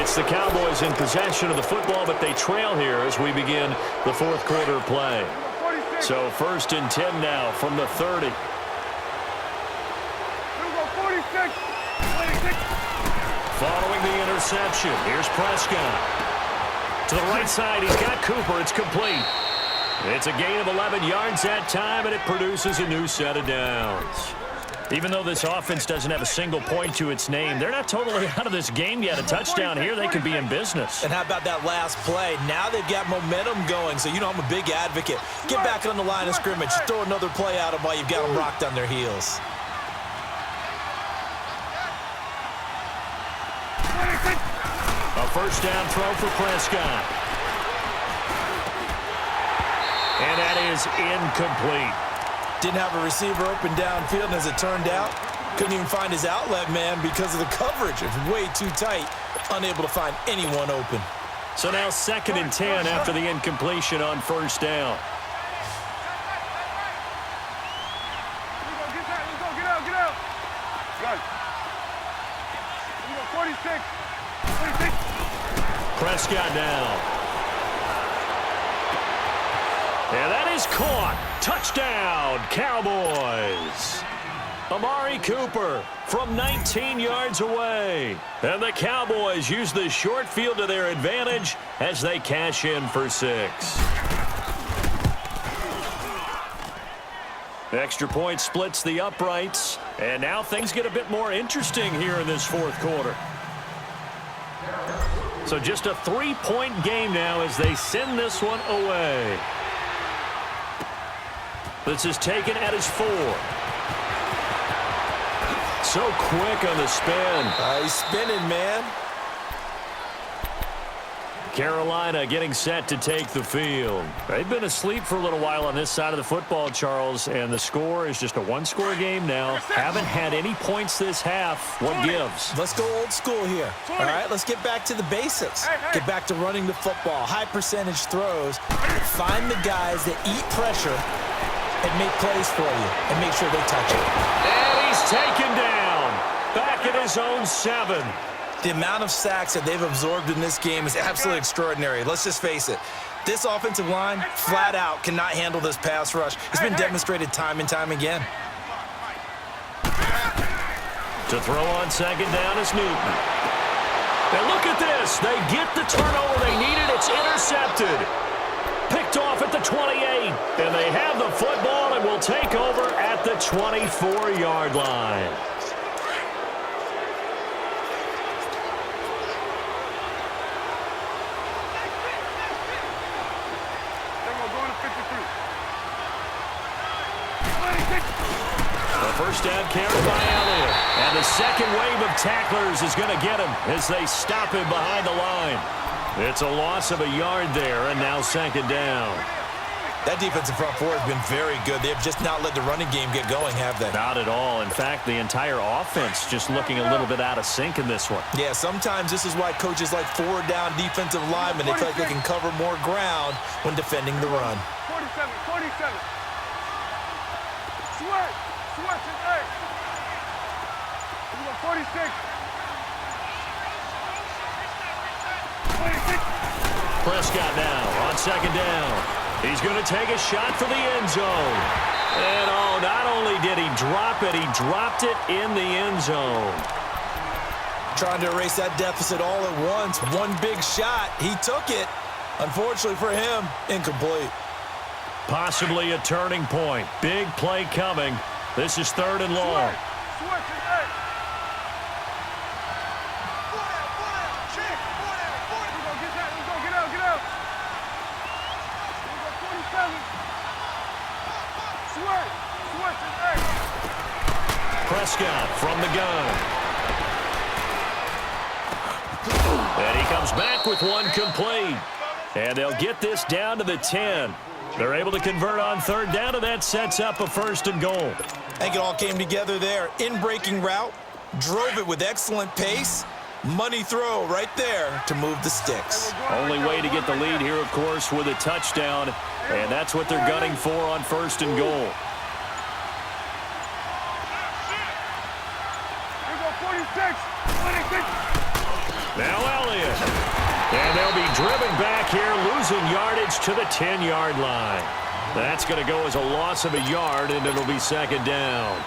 It's the Cowboys in possession of the football, but they trail here as we begin the fourth quarter of play. So 1st and 10 now from the 30. Following the interception, here's Prescott. To the right side, he's got Cooper. It's complete. It's a gain of 11 yards that time, and it produces a new set of downs. Even though this offense doesn't have a single point to its name, they're not totally out of this game yet. A touchdown here, they could be in business. And how about that last play? Now they've got momentum going, so you know I'm a big advocate. Get back on the line of scrimmage. Throw another play at them while you've got them rocked on their heels. A first down throw for Prescott. And that is incomplete. Didn't have a receiver open downfield, and as it turned out, couldn't even find his outlet man because of the coverage. It was way too tight, unable to find anyone open. So now 2nd and 10 after the incompletion on first down. Get out. Good. 46. Prescott down. And that is caught. Touchdown, Cowboys. Amari Cooper from 19 yards away. And the Cowboys use the short field to their advantage as they cash in for 6. Extra point splits the uprights. And now things get a bit more interesting here in this fourth quarter. So just a 3-point game now as they send this one away. This is taken at his 4. So quick on the spin. He's spinning, man. Carolina getting set to take the field. They've been asleep for a little while on this side of the football, Charles, and the score is just a one-score game now. Haven't had any points this half. What gives? Let's go old school here. All right, let's get back to the basics. Get back to running the football, high percentage throws. Find the guys that eat pressure and make plays for you and make sure they touch it. And he's taken down. Back at his own 7. The amount of sacks that they've absorbed in this game is absolutely extraordinary. Let's just face it. This offensive line, flat out, cannot handle this pass rush. It's been demonstrated time and time again. To throw on 2nd down is Newton. And look at this. They get the turnover they needed. It's intercepted. Picked off at the 28. And they have the football and will take over at the 24-yard line. First down carried by Elliott. And the second wave of tacklers is going to get him as they stop him behind the line. It's a loss of a yard there, and now 2nd down. That defensive front four has been very good. They have just not let the running game get going, have they? Not at all. In fact, the entire offense just looking a little bit out of sync in this one. Yeah, sometimes this is why coaches like forward-down defensive linemen, they feel like they can cover more ground when defending the run. 47. Switch. 46. Prescott now on 2nd down. He's going to take a shot for the end zone. And oh, not only did he drop it, he dropped it in the end zone. Trying to erase that deficit all at once. One big shot. He took it. Unfortunately for him, incomplete. Possibly a turning point. Big play coming. This is 3rd and long. Prescott from the gun. And he comes back with one complete. And they'll get this down to the 10. They're able to convert on 3rd down, and that sets up a 1st and goal. I think it all came together there. In-breaking route, drove it with excellent pace. Money throw right there to move the sticks. Only way to get the lead here, of course, with a touchdown. And that's what they're gunning for on 1st and goal. Now Elliott. And they'll be driven back here, losing yardage to the 10-yard line. That's going to go as a loss of a yard, and it'll be second down.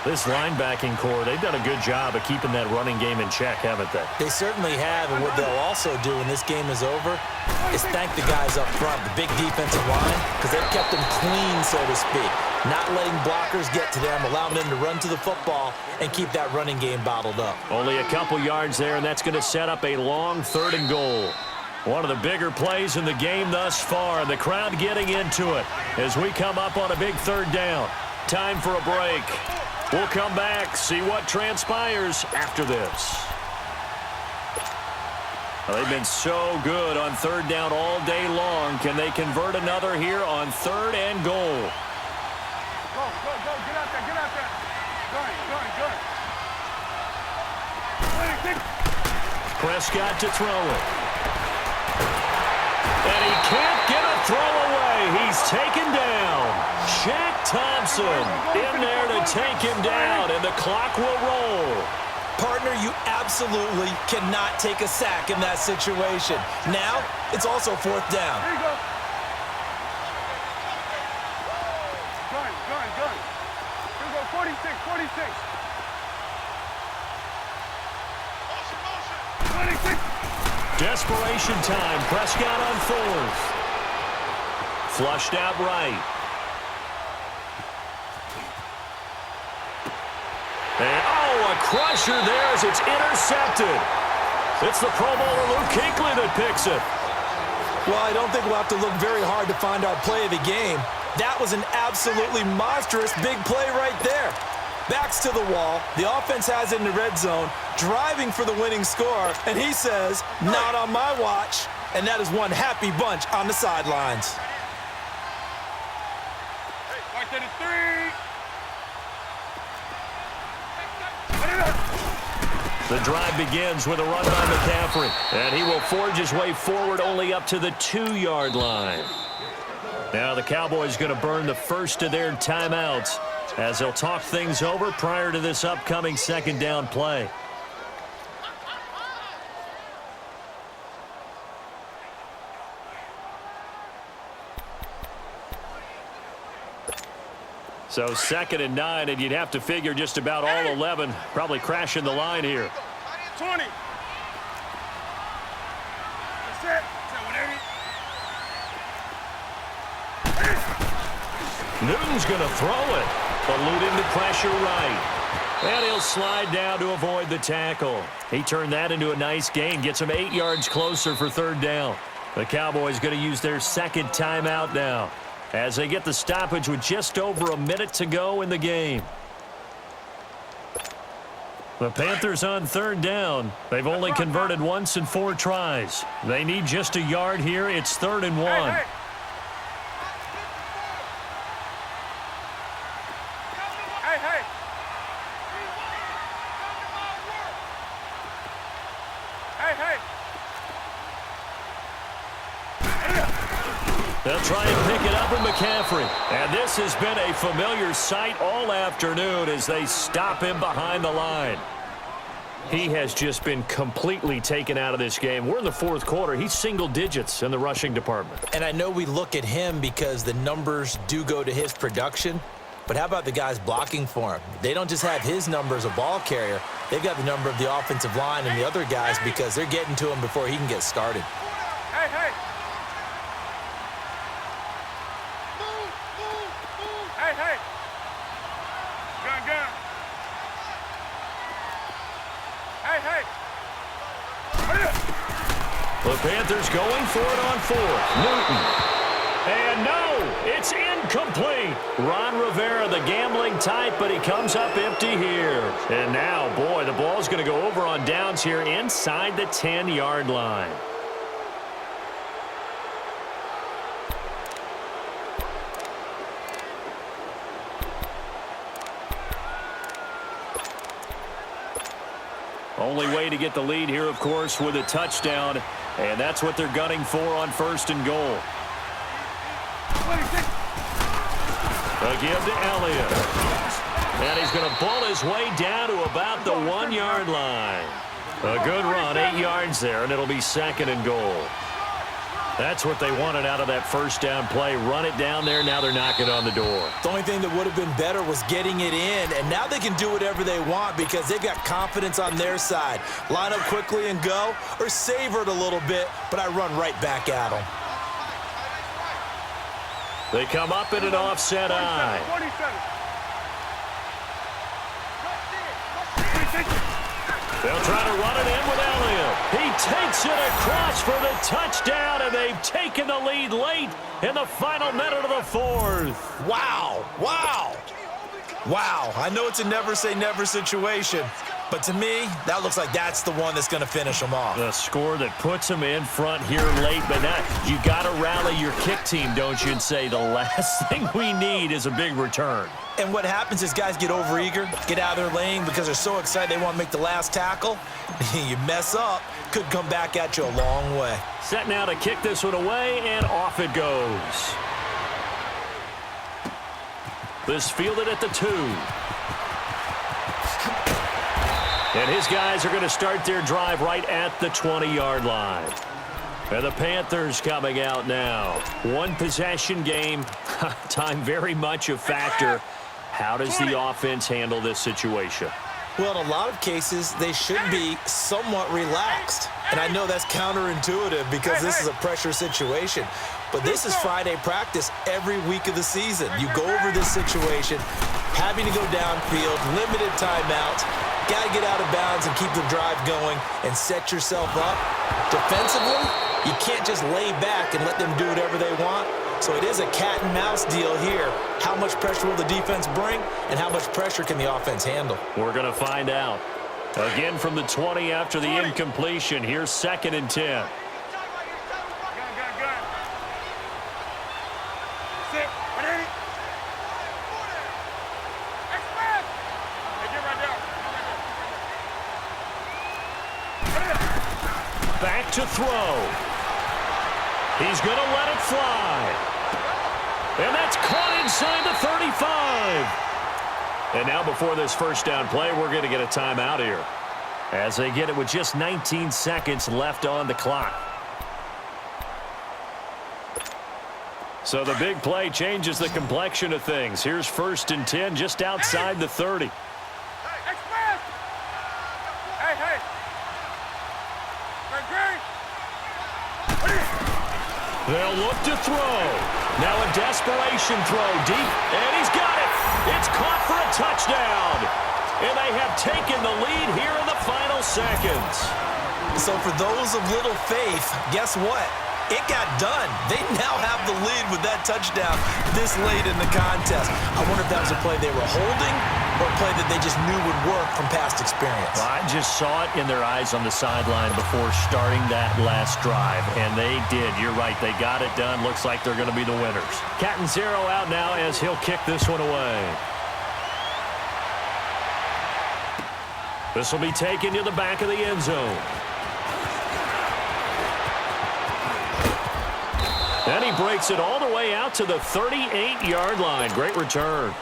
This linebacking core, they've done a good job of keeping that running game in check, haven't they? They certainly have, and what they'll also do when this game is over is thank the guys up front, the big defensive line, because they've kept them clean, so to speak. Not letting blockers get to them, allowing them to run to the football and keep that running game bottled up. Only a couple yards there, and that's going to set up a long 3rd and goal. One of the bigger plays in the game thus far, and the crowd getting into it as we come up on a big 3rd down. Time for a break. We'll come back, see what transpires after this. Well, they've been so good on 3rd down all day long. Can they convert another here on 3rd and goal? Go, go, go. Get out there, get out there. Good. Prescott to throw it. And he can't get a throw away. He's taken down. Shaq Thompson in there to take him down, and the clock will roll. Partner, you absolutely cannot take a sack in that situation. Now, it's also 4th down. There you go. Gun. Here we go, 46. 26. Desperation time. Prescott on 4th. Flushed out right. And, a crusher there as it's intercepted. It's the Pro Bowler Luke Kuechly that picks it. Well, I don't think we'll have to look very hard to find our play of the game. That was an absolutely monstrous big play right there. Backs to the wall. The offense has it in the red zone, driving for the winning score, and he says, not on my watch. And that is one happy bunch on the sidelines. Right to the 3. The drive begins with a run by McCaffrey, and he will forge his way forward only up to the 2-yard line. Now the Cowboys going to burn the first of their timeouts as they'll talk things over prior to this upcoming 2nd down play. So 2nd and 9, and you'd have to figure just about all 11 probably crashing the line here. 20. That's it. Newton's going to throw it. Eluding the pressure right. And he'll slide down to avoid the tackle. He turned that into a nice gain. Gets him 8 yards closer for 3rd down. The Cowboys going to use their 2nd timeout now as they get the stoppage with just over a minute to go in the game. The Panthers on 3rd down. They've only converted once in 4 tries. They need just a yard here. It's 3rd and 1. Hey. They'll try and pick it up with McCaffrey. And this has been a familiar sight all afternoon as they stop him behind the line. He has just been completely taken out of this game. We're in the 4th quarter. He's single digits in the rushing department. And I know we look at him because the numbers do go to his production, but how about the guys blocking for him? They don't just have his number as a ball carrier. They've got the number of the offensive line and the other guys because they're getting to him before he can get started. Hey. Hey. Gun. Hey. The Panthers going for it on 4th. Newton. And no, it's incomplete. Ron Rivera, the gambling type, but he comes up empty here. And now, boy, the ball's going to go over on downs here inside the 10-yard line. Only way to get the lead here, of course, with a touchdown, and that's what they're gunning for on 1st and goal. 26. A give to Elliott. And he's going to pull his way down to about the 1-yard line. A good run, 8 yards yards there, and it'll be 2nd and goal. That's what they wanted out of that first down play. Run it down there. Now they're knocking on the door. The only thing that would have been better was getting it in, and now they can do whatever they want because they've got confidence on their side. Line up quickly and go, or savor it a little bit, but I run right back at them. They come up in an offset eye. 27. They'll try to run it in with Elliott. He takes it across for the touchdown, and they've taken the lead late in the final minute of the 4th. Wow, wow, wow. I know it's a never-say-never situation, but to me, that looks like that's the one that's going to finish them off. The score that puts them in front here late, but now you got to rally your kick team, don't you, and say the last thing we need is a big return. And what happens is guys get overeager, get out of their lane because they're so excited they want to make the last tackle. You mess up, could come back at you a long way. Set now to kick this one away, and off it goes. This fielded at the 2. And his guys are going to start their drive right at the 20-yard line. And the Panthers coming out now. One possession game. Time very much a factor. How does the offense handle this situation? Well, in a lot of cases, they should be somewhat relaxed. And I know that's counterintuitive because this is a pressure situation. But this is Friday practice every week of the season. You go over this situation, having to go downfield, limited timeouts, got to get out of bounds and keep the drive going and set yourself up. Defensively, you can't just lay back and let them do whatever they want. So it is a cat and mouse deal here. How much pressure will the defense bring, and how much pressure can the offense handle? We're going to find out. Again from the 20 after the incompletion. Here's 2nd and 10. Back to throw. He's going to let it fly. And that's caught inside the 35. And now before this first down play, we're going to get a timeout here, as they get it with just 19 seconds left on the clock. So the big play changes the complexion of things. Here's 1st and 10 just outside the 30. They'll look to throw. Now a desperation throw deep, and he's got it. It's caught for a touchdown. And they have taken the lead here in the final seconds. So for those of little faith, guess what? It got done. They now have the lead with that touchdown this late in the contest. I wonder if that was a play they were holding or a play that they just knew would work from past experience. Well, I just saw it in their eyes on the sideline before starting that last drive, and they did. You're right. They got it done. Looks like they're going to be the winners. Catanzaro out now as he'll kick this one away. This will be taken to the back of the end zone. And he breaks it all the way out to the 38-yard line. Great return.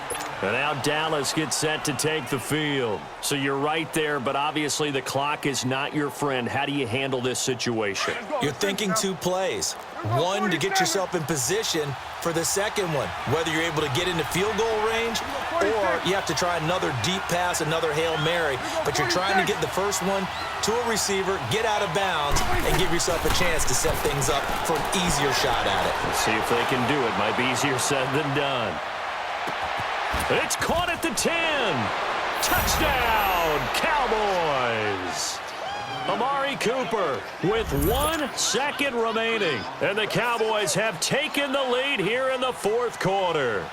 And now Dallas gets set to take the field. So you're right there, but obviously the clock is not your friend. How do you handle this situation? You're thinking 2 plays. One, to get yourself in position for the second one, whether you're able to get into field goal range or you have to try another deep pass, another Hail Mary. But you're trying to get the first one to a receiver, get out of bounds, and give yourself a chance to set things up for an easier shot at it. Let's see if they can do it. Might be easier said than done. It's caught at the 10. Touchdown, Cowboys. Amari Cooper with 1 second remaining. And the Cowboys have taken the lead here in the 4th quarter.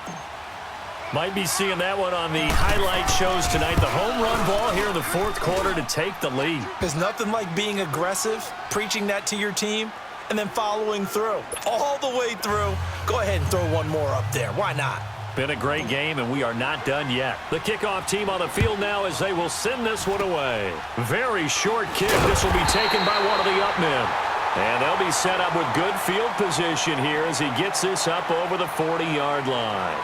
Might be seeing that one on the highlight shows tonight. The home run ball here in the 4th quarter to take the lead. There's nothing like being aggressive, preaching that to your team, and then following through. All the way through. Go ahead and throw one more up there. Why not? Been a great game, and we are not done yet. The kickoff team on the field now as they will send this one away. Very short kick. This will be taken by one of the up men. And they'll be set up with good field position here as he gets this up over the 40-yard line.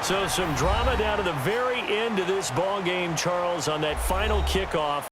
So some drama down to the very end of this ball game, Charles, on that final kickoff.